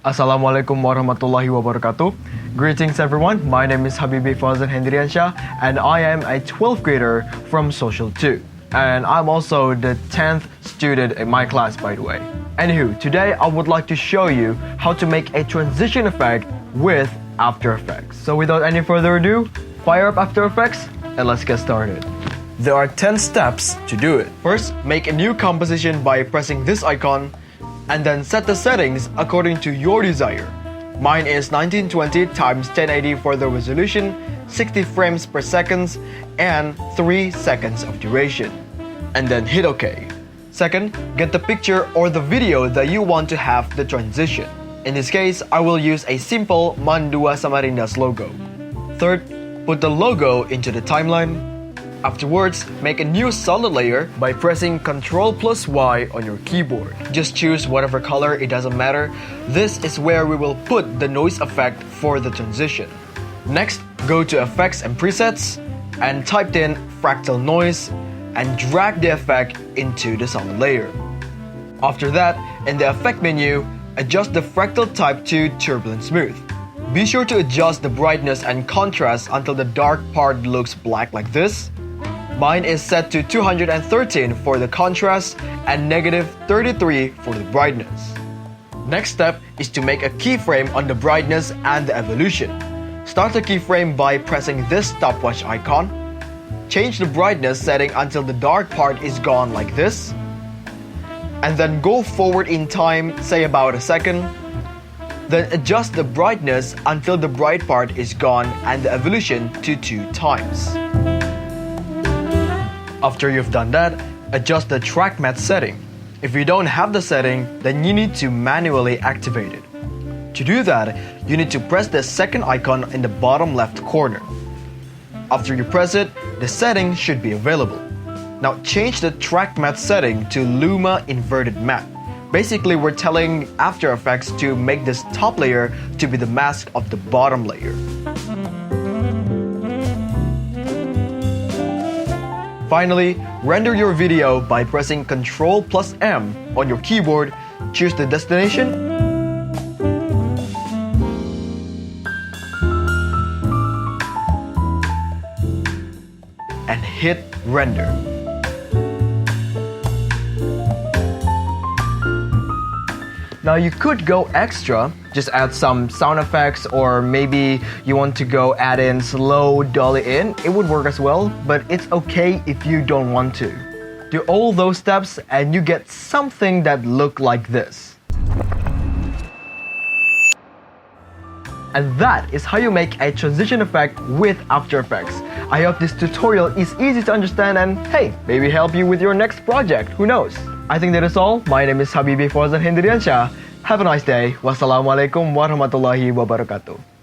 Assalamualaikum warahmatullahi wabarakatuh. Greetings everyone, my name is Habibie Fauzan Hendriansyah and I am a 12th grader from Social 2. And I'm also the 10th student in my class, by the way. Anywho, today I would like to show you how to make a transition effect with After Effects. So without any further ado, fire up After Effects and let's get started. There are 10 steps to do it. First, make a new composition by pressing this icon and then set the settings according to your desire. Mine is 1920 x 1080 for the resolution, 60 frames per second, and 3 seconds of duration. And then hit OK. Second, get the picture or the video that you want to have the transition. In this case, I will use a simple MAN 2 Samarinda's logo. Third, put the logo into the timeline. Afterwards, make a new solid layer by pressing Ctrl+Y on your keyboard. Just choose whatever color, it doesn't matter. This is where we will put the noise effect for the transition. Next, go to Effects and Presets and type in Fractal Noise and drag the effect into the solid layer. After that, in the Effect menu, adjust the fractal type to Turbulent Smooth. Be sure to adjust the brightness and contrast until the dark part looks black like this. Mine is set to 213 for the contrast and -33 for the brightness. Next step is to make a keyframe on the brightness and the evolution. Start the keyframe by pressing this stopwatch icon. Change the brightness setting until the dark part is gone like this. And then go forward in time, say about a second. Then adjust the brightness until the bright part is gone and the evolution to 2 times. After you've done that, adjust the track matte setting. If you don't have the setting, then you need to manually activate it. To do that, you need to press the second icon in the bottom left corner. After you press it, the setting should be available. Now change the track matte setting to Luma Inverted Matte. Basically, we're telling After Effects to make this top layer to be the mask of the bottom layer. Finally, render your video by pressing Ctrl+M on your keyboard, choose the destination, and hit render. Now you could go extra, just add some sound effects, or maybe you want to go add in slow dolly in, it would work as well, but it's okay if you don't want to. Do all those steps and you get something that look like this. And that is how you make a transition effect with After Effects. I hope this tutorial is easy to understand and hey, maybe help you with your next project, who knows? I think that is all. My name is Habibie Fauzan Hendriansyah. Have a nice day. Wassalamualaikum warahmatullahi wabarakatuh.